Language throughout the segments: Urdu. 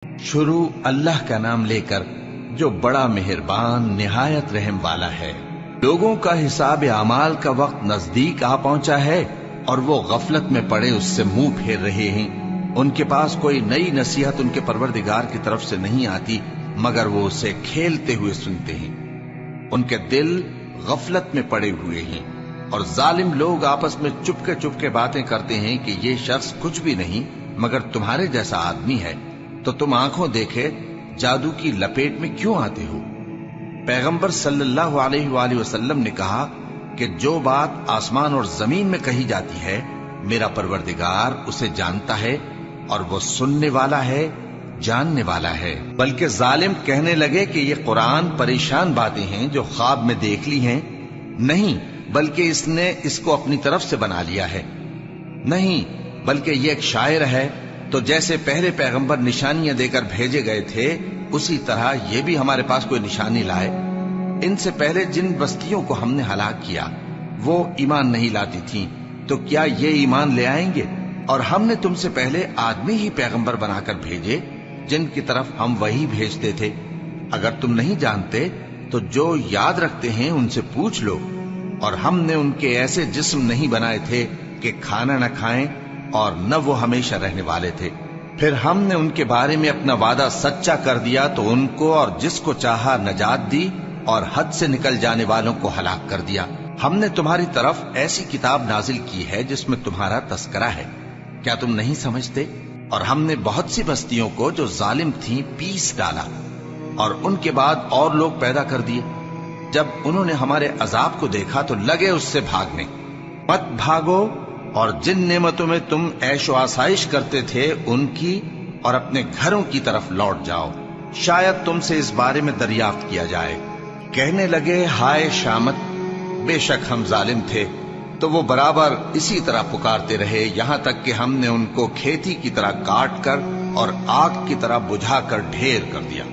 شروع اللہ کا نام لے کر جو بڑا مہربان نہایت رحم والا ہے۔ لوگوں کا حساب اعمال کا وقت نزدیک آ پہنچا ہے اور وہ غفلت میں پڑے اس سے منہ پھیر رہے ہیں۔ ان کے پاس کوئی نئی نصیحت ان کے پروردگار کی طرف سے نہیں آتی مگر وہ اسے کھیلتے ہوئے سنتے ہیں۔ ان کے دل غفلت میں پڑے ہوئے ہیں اور ظالم لوگ آپس میں چپکے باتیں کرتے ہیں کہ یہ شخص کچھ بھی نہیں مگر تمہارے جیسا آدمی ہے، تو تم آنکھوں دیکھے جادو کی لپیٹ میں کیوں آتے ہو؟ پیغمبر صلی اللہ علیہ وآلہ وسلم نے کہا کہ جو بات آسمان اور زمین میں کہی جاتی ہے میرا پروردگار اسے جانتا ہے اور وہ سننے والا ہے، جاننے والا ہے۔ بلکہ ظالم کہنے لگے کہ یہ قرآن پریشان باتیں ہیں جو خواب میں دیکھ لی ہیں، نہیں بلکہ اس نے اس کو اپنی طرف سے بنا لیا ہے، نہیں بلکہ یہ ایک شاعر ہے۔ تو جیسے پہلے پیغمبر نشانیاں دے کر بھیجے گئے تھے اسی طرح یہ بھی ہمارے پاس کوئی نشانی لائے۔ ان سے پہلے جن بستیوں کو ہم نے ہلاک کیا وہ ایمان نہیں لاتی تھیں، تو کیا یہ ایمان لے آئیں گے؟ اور ہم نے تم سے پہلے آدمی ہی پیغمبر بنا کر بھیجے جن کی طرف ہم وہی بھیجتے تھے۔ اگر تم نہیں جانتے تو جو یاد رکھتے ہیں ان سے پوچھ لو۔ اور ہم نے ان کے ایسے جسم نہیں بنائے تھے کہ کھانا نہ کھائیں اور نہ وہ ہمیشہ رہنے والے تھے۔ پھر ہم نے ان کے بارے میں اپنا وعدہ سچا کر دیا تو ان کو اور جس کو چاہا نجات دی اور حد سے نکل جانے والوں کو ہلاک کر دیا۔ ہم نے تمہاری طرف ایسی کتاب نازل کی ہے جس میں تمہارا تذکرہ ہے، کیا تم نہیں سمجھتے؟ اور ہم نے بہت سی بستیوں کو جو ظالم تھیں پیس ڈالا اور ان کے بعد اور لوگ پیدا کر دیے۔ جب انہوں نے ہمارے عذاب کو دیکھا تو لگے اس سے بھاگنے۔ مت بھاگو اور جن نعمتوں میں تم عیش و آسائش کرتے تھے ان کی اور اپنے گھروں کی طرف لوٹ جاؤ، شاید تم سے اس بارے میں دریافت کیا جائے۔ کہنے لگے ہائے شامت، بے شک ہم ظالم تھے۔ تو وہ برابر اسی طرح پکارتے رہے یہاں تک کہ ہم نے ان کو کھیتی کی طرح کاٹ کر اور آگ کی طرح بجھا کر ڈھیر کر دیا۔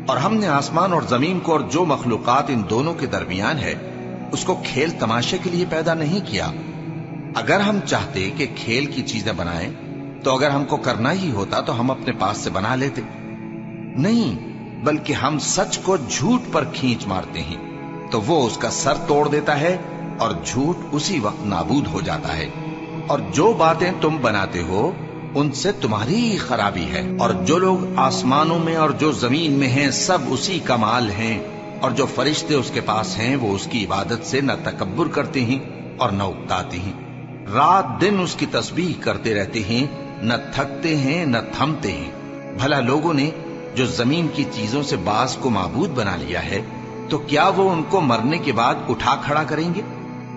اور ہم نے آسمان اور زمین کو اور جو مخلوقات ان دونوں کے درمیان ہے اس کو کھیل تماشے کے لیے پیدا نہیں کیا۔ اگر ہم چاہتے کہ کھیل کی چیزیں بنائیں تو اگر ہم کو کرنا ہی ہوتا تو ہم اپنے پاس سے بنا لیتے، نہیں بلکہ ہم سچ کو جھوٹ پر کھینچ مارتے ہیں تو وہ اس کا سر توڑ دیتا ہے اور جھوٹ اسی وقت نابود ہو جاتا ہے۔ اور جو باتیں تم بناتے ہو ان سے تمہاری ہی خرابی ہے۔ اور جو لوگ آسمانوں میں اور جو زمین میں ہیں سب اسی کا مال ہیں، اور جو فرشتے اس کے پاس ہیں وہ اس کی عبادت سے نہ تکبر کرتے ہیں اور نہ اکتاتے ہیں، رات دن اس کی تسبیح کرتے رہتے ہیں، نہ تھکتے ہیں نہ تھمتے ہیں۔ بھلا لوگوں نے جو زمین کی چیزوں سے بعض کو معبود بنا لیا ہے تو کیا وہ ان کو مرنے کے بعد اٹھا کھڑا کریں گے؟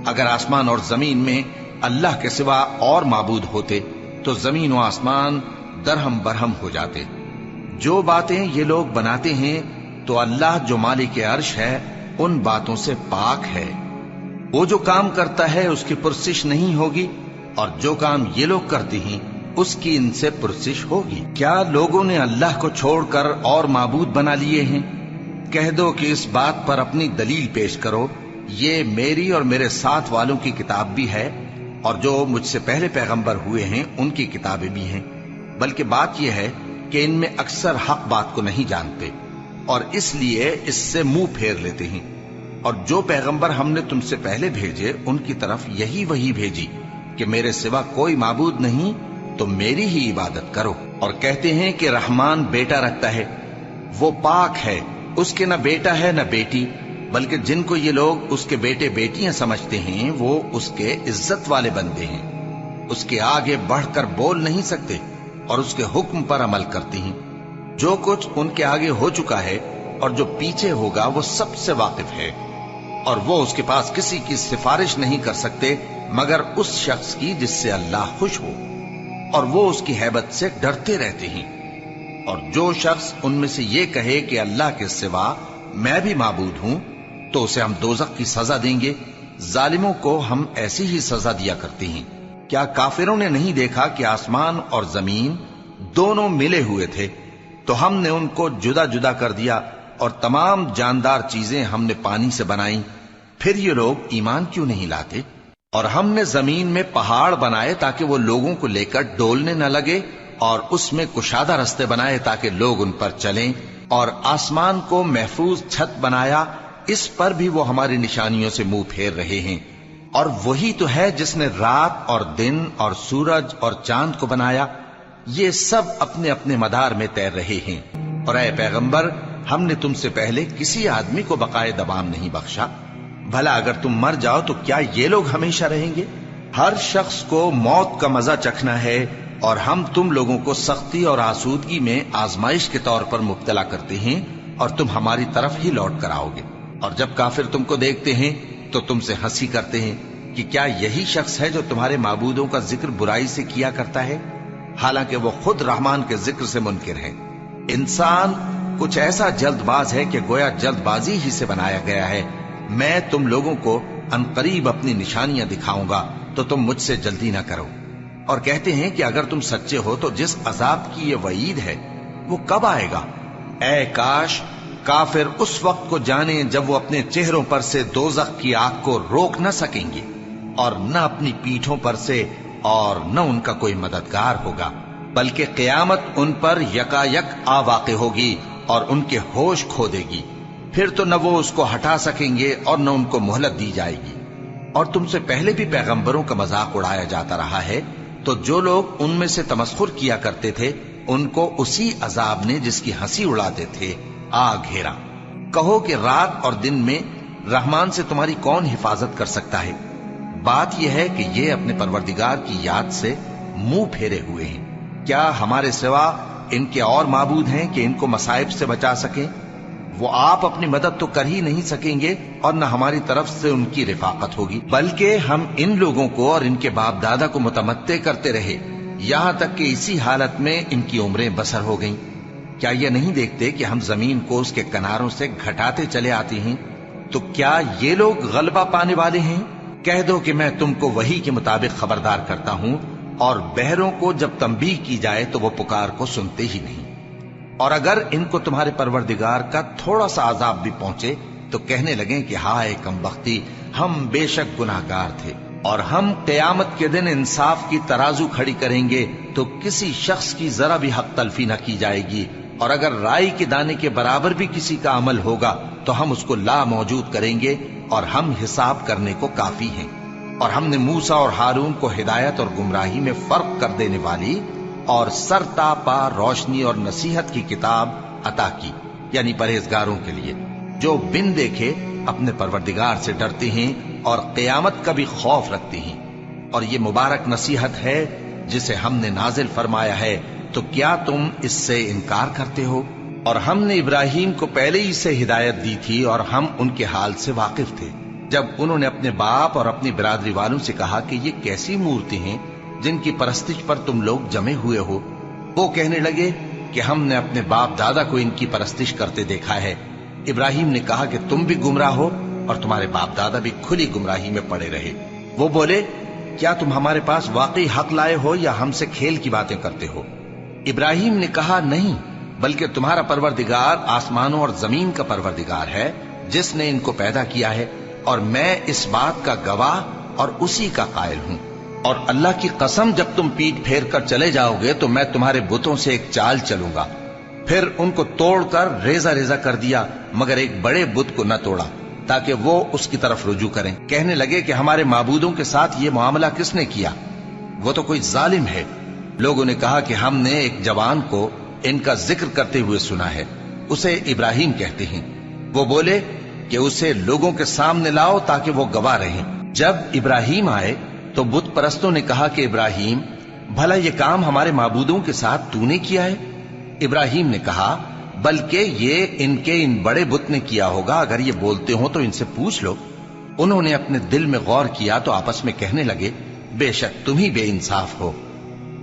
اگر آسمان اور زمین میں اللہ کے سوا اور معبود ہوتے تو زمین و آسمان درہم برہم ہو جاتے۔ جو باتیں یہ لوگ بناتے ہیں تو اللہ جو مالک عرش ہے ان باتوں سے پاک ہے۔ وہ جو کام کرتا ہے اس کی پرسش نہیں ہوگی، اور جو کام یہ لوگ کرتے ہیں اس کی ان سے پرسش ہوگی۔ کیا لوگوں نے اللہ کو چھوڑ کر اور معبود بنا لیے ہیں؟ کہہ دو کہ اس بات پر اپنی دلیل پیش کرو، یہ میری اور میرے ساتھ والوں کی کتاب بھی ہے اور جو مجھ سے پہلے پیغمبر ہوئے ہیں ان کی کتابیں بھی ہیں۔ بلکہ بات یہ ہے کہ ان میں اکثر حق بات کو نہیں جانتے اور اس لیے اس سے منہ پھیر لیتے ہیں۔ اور جو پیغمبر ہم نے تم سے پہلے بھیجے ان کی طرف یہی وحی بھیجی کہ میرے سوا کوئی معبود نہیں تو میری ہی عبادت کرو۔ اور کہتے ہیں کہ رحمان بیٹا رکھتا ہے، وہ پاک ہے، اس کے نہ بیٹا ہے نہ بیٹی، بلکہ جن کو یہ لوگ اس کے بیٹے بیٹیاں سمجھتے ہیں وہ اس کے عزت والے بندے ہیں، اس کے آگے بڑھ کر بول نہیں سکتے اور اس کے حکم پر عمل کرتے ہیں۔ جو کچھ ان کے آگے ہو چکا ہے اور جو پیچھے ہوگا وہ سب سے واقف ہے، اور وہ اس کے پاس کسی کی سفارش نہیں کر سکتے مگر اس شخص کی جس سے اللہ خوش ہو، اور وہ اس کی ہیبت سے ڈرتے رہتے ہیں۔ اور جو شخص ان میں سے یہ کہے کہ اللہ کے سوا میں بھی معبود ہوں تو اسے ہم دوزخ کی سزا دیں گے۔ ظالموں کو ہم ایسی ہی سزا دیا کرتے ہیں۔ کیا کافروں نے نہیں دیکھا کہ آسمان اور زمین دونوں ملے ہوئے تھے تو ہم نے ان کو جدا جدا کر دیا، اور تمام جاندار چیزیں ہم نے پانی سے بنائیں، پھر یہ لوگ ایمان کیوں نہیں لاتے؟ اور ہم نے زمین میں پہاڑ بنائے تاکہ وہ لوگوں کو لے کر ڈولنے نہ لگے، اور اس میں کشادہ رستے بنائے تاکہ لوگ ان پر چلیں، اور آسمان کو محفوظ چھت بنایا، اس پر بھی وہ ہماری نشانیوں سے منہ پھیر رہے ہیں۔ اور وہی تو ہے جس نے رات اور دن اور سورج اور چاند کو بنایا، یہ سب اپنے اپنے مدار میں تیر رہے ہیں۔ اور اے پیغمبر، ہم نے تم سے پہلے کسی آدمی کو بقائے دوام نہیں بخشا، بھلا اگر تم مر جاؤ تو کیا یہ لوگ ہمیشہ رہیں گے؟ ہر شخص کو موت کا مزہ چکھنا ہے، اور ہم تم لوگوں کو سختی اور آسودگی میں آزمائش کے طور پر مبتلا کرتے ہیں، اور تم ہماری طرف ہی لوٹ کر آؤ گے۔ اور جب کافر تم کو دیکھتے ہیں تو تم سے ہنسی کرتے ہیں کہ کیا یہی شخص ہے جو تمہارے معبودوں کا ذکر برائی سے کیا کرتا ہے، حالانکہ وہ خود رحمان کے ذکر سے منکر ہے۔ انسان کچھ ایسا جلد باز ہے کہ گویا جلد بازی ہی سے بنایا گیا ہے۔ میں تم لوگوں کو عنقریب اپنی نشانیاں دکھاؤں گا تو تم مجھ سے جلدی نہ کرو۔ اور کہتے ہیں کہ اگر تم سچے ہو تو جس عذاب کی یہ وعید ہے وہ کب آئے گا؟ اے کاش کافر اس وقت کو جانیں جب وہ اپنے چہروں پر سے دوزخ کی آگ کو روک نہ سکیں گے، اور نہ اپنی پیٹھوں پر سے، اور نہ ان کا کوئی مددگار ہوگا، بلکہ قیامت ان پر یکا یک آ واقع ہوگی اور ان کے ہوش کھو دے گی۔ پھر تو نہ وہ اس کو ہٹا سکیں گے اور نہ ان کو مہلت دی جائے گی۔ اور تم سے پہلے بھی پیغمبروں کا مذاق اڑایا جاتا رہا ہے، تو جو لوگ ان میں سے تمسخر کیا کرتے تھے ان کو اسی عذاب نے جس کی ہنسی اڑاتے تھے آ گھیرا۔ کہو کہ رات اور دن میں رحمان سے تمہاری کون حفاظت کر سکتا ہے؟ بات یہ ہے کہ یہ اپنے پروردگار کی یاد سے منہ پھیرے ہوئے ہیں۔ کیا ہمارے سوا ان کے اور معبود ہیں کہ ان کو مصائب سے بچا سکیں؟ وہ آپ اپنی مدد تو کر ہی نہیں سکیں گے، اور نہ ہماری طرف سے ان کی رفاقت ہوگی، بلکہ ہم ان لوگوں کو اور ان کے باپ دادا کو متمتع کرتے رہے، یہاں تک کہ اسی حالت میں ان کی عمریں بسر ہو گئیں۔ کیا یہ نہیں دیکھتے کہ ہم زمین کو اس کے کناروں سے گھٹاتے چلے آتے ہیں؟ تو کیا یہ لوگ غلبہ پانے والے ہیں؟ کہہ دو کہ میں تم کو وحی کے مطابق خبردار کرتا ہوں، اور بہروں کو جب تنبیہ کی جائے تو وہ پکار کو سنتے ہی نہیں۔ اور اگر ان کو تمہارے پروردگار کا تھوڑا سا عذاب بھی پہنچے تو کہنے لگیں کہ ہائے کم بختی، ہم بے شک گناہگار تھے۔ اور ہم قیامت کے دن انصاف کی ترازو کھڑی کریں گے تو کسی شخص کی ذرا بھی حق تلفی نہ کی جائے گی، اور اگر رائی کے دانے کے برابر بھی کسی کا عمل ہوگا تو ہم اس کو لا موجود کریں گے، اور ہم حساب کرنے کو کافی ہیں۔ اور ہم نے موسیٰ اور ہارون کو ہدایت اور گمراہی میں فرق کر دینے والی اور سر تا پا روشنی اور نصیحت کی کتاب عطا کی، یعنی پرہیزگاروں کے لیے جو بن دیکھے اپنے پروردگار سے ڈرتے ہیں اور قیامت کا بھی خوف رکھتے ہیں۔ اور یہ مبارک نصیحت ہے جسے ہم نے نازل فرمایا ہے، تو کیا تم اس سے انکار کرتے ہو؟ اور ہم نے ابراہیم کو پہلے ہی سے ہدایت دی تھی، اور ہم ان کے حال سے واقف تھے جب انہوں نے اپنے باپ اور اپنی برادری والوں سے کہا کہ یہ کیسی مورتی ہیں جن کی پرستش پر تم لوگ جمے ہوئے ہو۔ وہ کہنے لگے کہ ہم نے اپنے باپ دادا کو ان کی پرستش کرتے دیکھا ہے۔ ابراہیم نے کہا کہ تم بھی گمراہ ہو اور تمہارے باپ دادا بھی کھلی گمراہی میں پڑے رہے۔ وہ بولے کیا تم ہمارے پاس واقعی حق لائے ہو یا ہم سے کھیل کی باتیں کرتے ہو؟ ابراہیم نے کہا نہیں، بلکہ تمہارا پروردگار آسمانوں اور زمین کا پروردگار ہے جس نے ان کو پیدا کیا ہے، اور میں اس بات کا گواہ اور اسی کا قائل ہوں۔ اور اللہ کی قسم جب تم پیٹ پھیر کر چلے جاؤ گے تو میں تمہارے بتوں سے ایک چال چلوں گا۔ پھر ان کو توڑ کر ریزہ ریزہ کر دیا، مگر ایک بڑے بت کو نہ توڑا تاکہ وہ اس کی طرف رجوع کریں۔ کہنے لگے کہ ہمارے معبودوں کے ساتھ یہ معاملہ کس نے کیا؟ وہ تو کوئی ظالم ہے۔ لوگوں نے کہا کہ ہم نے ایک جوان کو ان کا ذکر کرتے ہوئے سنا ہے، اسے ابراہیم کہتے ہیں۔ وہ بولے کہ اسے لوگوں کے سامنے لاؤ تاکہ وہ گواہ رہیں۔ جب ابراہیم آئے تو بت پرستوں نے کہا کہ ابراہیم، بھلا یہ کام ہمارے معبودوں کے ساتھ تو نے کیا ہے؟ ابراہیم نے کہا بلکہ یہ ان بڑے بت نے کیا ہوگا، اگر یہ بولتے ہوں تو ان سے پوچھ لو۔ انہوں نے اپنے دل میں غور کیا تو آپس میں کہنے لگے بے شک تم ہی بے انصاف ہو۔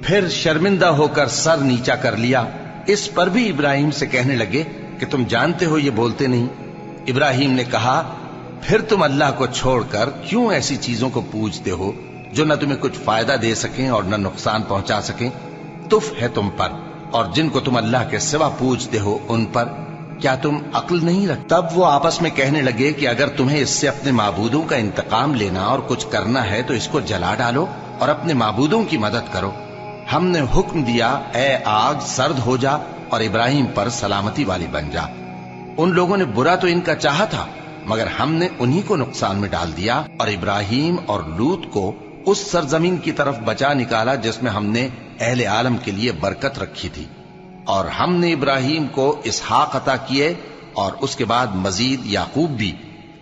پھر شرمندہ ہو کر سر نیچا کر لیا۔ اس پر بھی ابراہیم سے کہنے لگے کہ تم جانتے ہو یہ بولتے نہیں۔ ابراہیم نے کہا پھر تم اللہ کو چھوڑ کر کیوں ایسی چیزوں کو پوجتے ہو جو نہ تمہیں کچھ فائدہ دے سکیں اور نہ نقصان پہنچا سکیں؟ تف ہے تم پر اور جن کو تم اللہ کے سوا پوجتے ہو ان پر، کیا تم عقل نہیں رکھتے؟ تب وہ آپس میں کہنے لگے کہ اگر تمہیں اس سے اپنے معبودوں کا انتقام لینا اور کچھ کرنا ہے تو اس کو جلا ڈالو اور اپنے معبودوں کی مدد کرو۔ ہم نے حکم دیا اے آگ سرد ہو جا اور ابراہیم پر سلامتی والی بن جا۔ ان لوگوں نے برا تو ان کا چاہا تھا، مگر ہم نے انہی کو نقصان میں ڈال دیا اور ابراہیم اور لوط کو اس سرزمین کی طرف بچا نکالا جس میں ہم نے اہل عالم کے لیے برکت رکھی تھی۔ اور ہم نے ابراہیم کو اسحاق عطا کیے اور اس کے بعد مزید یعقوب بھی،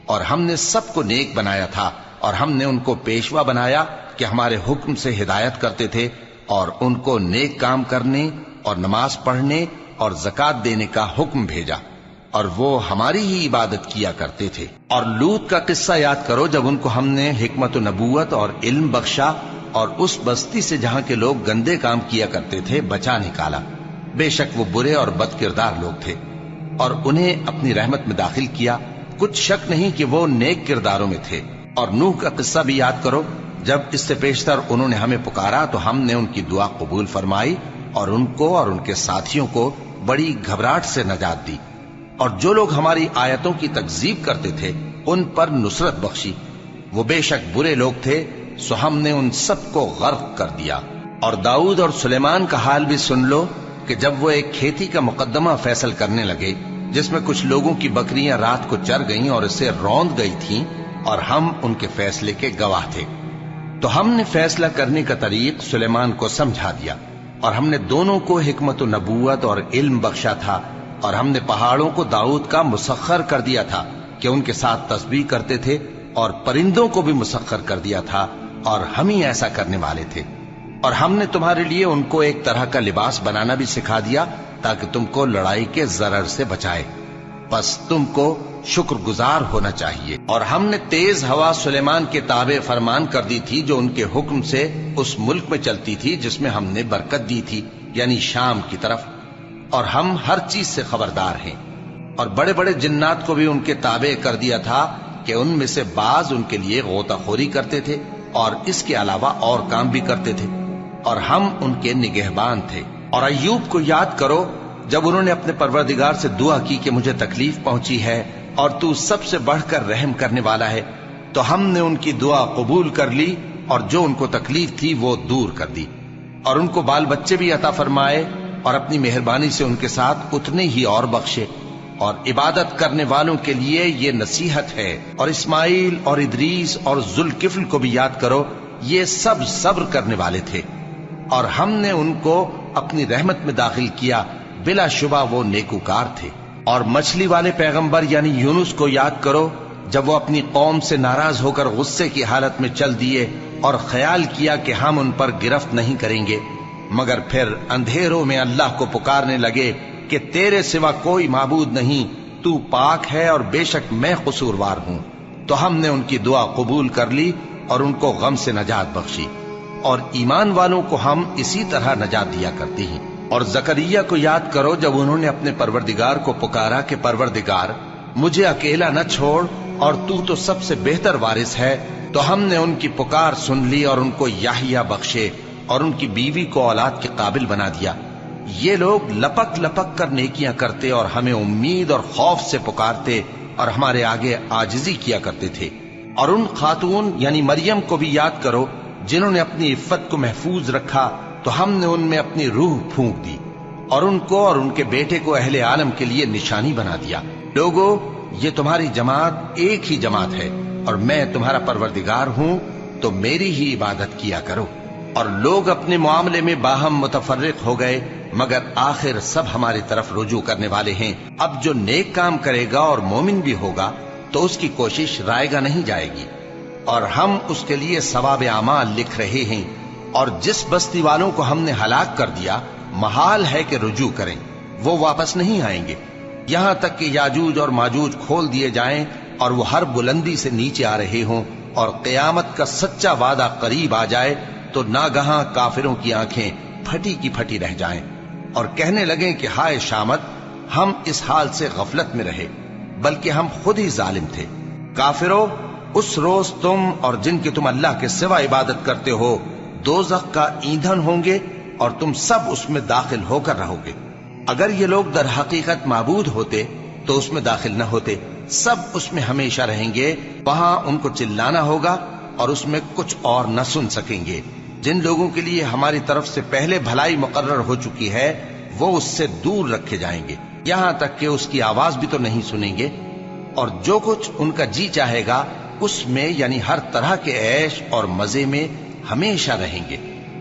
اور ہم نے سب کو نیک بنایا تھا، اور ہم نے ان کو پیشوا بنایا کہ ہمارے حکم سے ہدایت کرتے تھے، اور ان کو نیک کام کرنے اور نماز پڑھنے اور زکات دینے کا حکم بھیجا، اور وہ ہماری ہی عبادت کیا کرتے تھے۔ اور لوط کا قصہ یاد کرو جب ان کو ہم نے حکمت و نبوت اور علم بخشا اور اس بستی سے جہاں کے لوگ گندے کام کیا کرتے تھے بچا نکالا۔ بے شک وہ برے اور بد کردار لوگ تھے، اور انہیں اپنی رحمت میں داخل کیا، کچھ شک نہیں کہ وہ نیک کرداروں میں تھے۔ اور نوح کا قصہ بھی یاد کرو، جب اس سے پیشتر انہوں نے ہمیں پکارا تو ہم نے ان کی دعا قبول فرمائی اور ان کو اور ان کے ساتھیوں کو بڑی گھبراہٹ سے نجات دی، اور جو لوگ ہماری آیتوں کی تکذیب کرتے تھے ان پر نصرت بخشی۔ وہ بے شک برے لوگ تھے، سو ہم نے ان سب کو غرق کر دیا۔ اور داؤد اور سلیمان کا حال بھی سن لو کہ جب وہ ایک کھیتی کا مقدمہ فیصل کرنے لگے جس میں کچھ لوگوں کی بکریاں رات کو چر گئیں اور اسے روند گئی تھیں، اور ہم ان کے فیصلے کے گواہ تھے، تو ہم نے فیصلہ کرنے کا طریق سلیمان کو سمجھا دیا، اور ہم نے دونوں کو حکمت و نبوت اور علم بخشا تھا، اور ہم نے پہاڑوں کو داؤد کا مسخر کر دیا تھا کہ ان کے ساتھ تسبیح کرتے تھے، اور پرندوں کو بھی مسخر کر دیا تھا، اور ہم ہی ایسا کرنے والے تھے۔ اور ہم نے تمہارے لیے ان کو ایک طرح کا لباس بنانا بھی سکھا دیا تاکہ تم کو لڑائی کے ضرر سے بچائے، پس تم کو شکر گزار ہونا چاہیے۔ اور ہم نے تیز ہوا سلیمان کے تابع فرمان کر دی تھی جو ان کے حکم سے اس ملک میں چلتی تھی جس میں ہم نے برکت دی تھی، یعنی شام کی طرف، اور ہم ہر چیز سے خبردار ہیں۔ اور بڑے بڑے جنات کو بھی ان کے تابع کر دیا تھا کہ ان میں سے بعض ان کے لیے غوطہ خوری کرتے تھے اور اس کے علاوہ اور کام بھی کرتے تھے، اور ہم ان کے نگہبان تھے۔ اور ایوب کو یاد کرو جب انہوں نے اپنے پروردگار سے دعا کی کہ مجھے تکلیف پہنچی ہے اور تو سب سے بڑھ کر رحم کرنے والا ہے، تو ہم نے ان کی دعا قبول کر لی اور جو ان کو تکلیف تھی وہ دور کر دی، اور ان کو بال بچے بھی عطا فرمائے، اور اپنی مہربانی سے ان کے ساتھ اتنے ہی اور بخشے۔ اور عبادت کرنے والوں کے لیے یہ نصیحت ہے۔ اور اسماعیل اور ادریس اور ذوالکفل کو بھی یاد کرو، یہ سب صبر کرنے والے تھے، اور ہم نے ان کو اپنی رحمت میں داخل کیا، بلا شبہ وہ نیکوکار تھے۔ اور مچھلی والے پیغمبر یعنی یونس کو یاد کرو جب وہ اپنی قوم سے ناراض ہو کر غصے کی حالت میں چل دیے اور خیال کیا کہ ہم ان پر گرفت نہیں کریں گے، مگر پھر اندھیروں میں اللہ کو پکارنے لگے کہ تیرے سوا کوئی معبود نہیں، تو پاک ہے اور بے شک میں قصوروار ہوں، تو ہم نے ان کی دعا قبول کر لی اور ان کو غم سے نجات بخشی، اور ایمان والوں کو ہم اسی طرح نجات دیا کرتے ہیں۔ اور زکریا کو یاد کرو جب انہوں نے اپنے پروردگار کو پکارا کہ پروردگار مجھے اکیلا نہ چھوڑ اور تو سب سے بہتر وارث ہے، تو ہم نے ان کی پکار سن لی اور ان کو یحییٰ بخشے اور ان کی بیوی کو اولاد کے قابل بنا دیا۔ یہ لوگ لپک لپک کر نیکیاں کرتے اور ہمیں امید اور خوف سے پکارتے اور ہمارے آگے عاجزی کیا کرتے تھے۔ اور ان خاتون یعنی مریم کو بھی یاد کرو جنہوں نے اپنی عفت کو محفوظ رکھا، تو ہم نے ان میں اپنی روح پھونک دی اور ان کو اور ان کے بیٹے کو اہل عالم کے لیے نشانی بنا دیا۔ لوگو، یہ تمہاری جماعت ایک ہی جماعت ہے اور میں تمہارا پروردگار ہوں، تو میری ہی عبادت کیا کرو۔ اور لوگ اپنے معاملے میں باہم متفرق ہو گئے، مگر آخر سب ہماری طرف رجوع کرنے والے ہیں۔ اب جو نیک کام کرے گا اور مومن بھی ہوگا تو اس کی کوشش رائے گا نہیں جائے گی، اور ہم اس کے لیے ثواب اعمال لکھ رہے ہیں۔ اور جس بستی والوں کو ہم نے ہلاک کر دیا، محال ہے کہ رجوع کریں، وہ واپس نہیں آئیں گے، یہاں تک کہ یاجوج اور ماجوج کھول دیے جائیں اور وہ ہر بلندی سے نیچے آ رہے ہوں، اور قیامت کا سچا وعدہ قریب آ جائے تو ناگہاں کافروں کی آنکھیں پھٹی کی پھٹی رہ جائیں اور کہنے لگیں کہ ہائے شامت، ہم اس حال سے غفلت میں رہے، بلکہ ہم خود ہی ظالم تھے۔ کافرو، اس روز تم اور جن کی تم اللہ کے سوا عبادت کرتے ہو دوزخ کا ایندھن ہوں گے اور تم سب اس میں داخل ہو کر رہو گے۔ اگر یہ لوگ در حقیقت معبود ہوتے تو اس میں داخل نہ ہوتے، سب اس میں ہمیشہ رہیں گے، وہاں ان کو چلانا ہوگا اور اس میں کچھ اور نہ سن سکیں گے۔ جن لوگوں کے لیے ہماری طرف سے پہلے بھلائی مقرر ہو چکی ہے وہ اس سے دور رکھے جائیں گے، یہاں تک کہ اس کی آواز بھی تو نہیں سنیں گے، اور جو کچھ ان کا جی چاہے گا اس میں یعنی ہر طرح کے عیش اور مزے میں ہمیشہ رہیں گے۔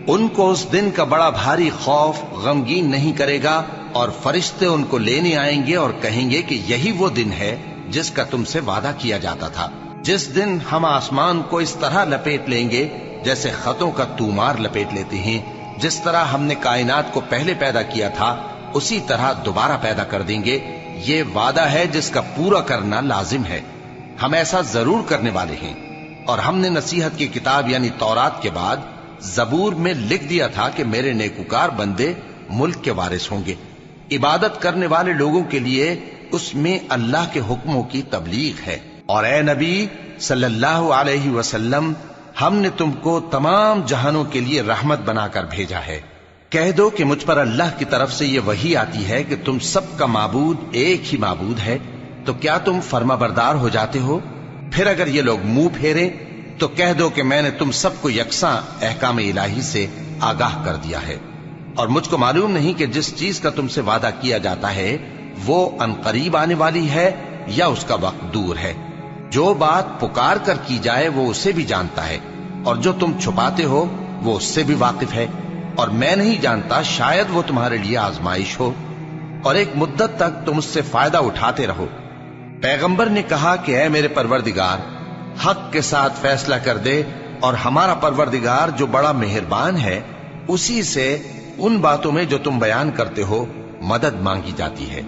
ان کو اس دن کا بڑا بھاری خوف غمگین نہیں کرے گا، اور فرشتے ان کو لینے آئیں گے اور کہیں گے کہ یہی وہ دن ہے جس کا تم سے وعدہ کیا جاتا تھا، جس دن ہم آسمان کو اس طرح لپیٹ لیں گے جیسے خطوں کا تومار لپیٹ لیتے ہیں، جس طرح ہم نے کائنات کو پہلے پیدا کیا تھا اسی طرح دوبارہ پیدا کر دیں گے۔ یہ وعدہ ہے جس کا پورا کرنا لازم ہے، ہم ایسا ضرور کرنے والے ہیں۔ اور ہم نے نصیحت کی کتاب یعنی تورات کے بعد زبور میں لکھ دیا تھا کہ میرے نیکوکار بندے ملک کے وارث ہوں گے۔ عبادت کرنے والے لوگوں کے لیے اس میں اللہ کے حکموں کی تبلیغ ہے۔ اور اے نبی صلی اللہ علیہ وسلم، ہم نے تم کو تمام جہانوں کے لیے رحمت بنا کر بھیجا ہے۔ کہہ دو کہ مجھ پر اللہ کی طرف سے یہ وحی آتی ہے کہ تم سب کا معبود ایک ہی معبود ہے، تو کیا تم فرما بردار ہو جاتے ہو؟ پھر اگر یہ لوگ منہ پھیرے تو کہہ دو کہ میں نے تم سب کو یکساں احکام الہی سے آگاہ کر دیا ہے، اور مجھ کو معلوم نہیں کہ جس چیز کا تم سے وعدہ کیا جاتا ہے وہ عنقریب آنے والی ہے یا اس کا وقت دور ہے۔ جو بات پکار کر کی جائے وہ اسے بھی جانتا ہے، اور جو تم چھپاتے ہو وہ اس سے بھی واقف ہے، اور میں نہیں جانتا شاید وہ تمہارے لیے آزمائش ہو، اور ایک مدت تک تم اس سے فائدہ اٹھاتے رہو۔ پیغمبر نے کہا کہ اے میرے پروردگار، حق کے ساتھ فیصلہ کر دے، اور ہمارا پروردگار جو بڑا مہربان ہے اسی سے ان باتوں میں جو تم بیان کرتے ہو مدد مانگی جاتی ہے۔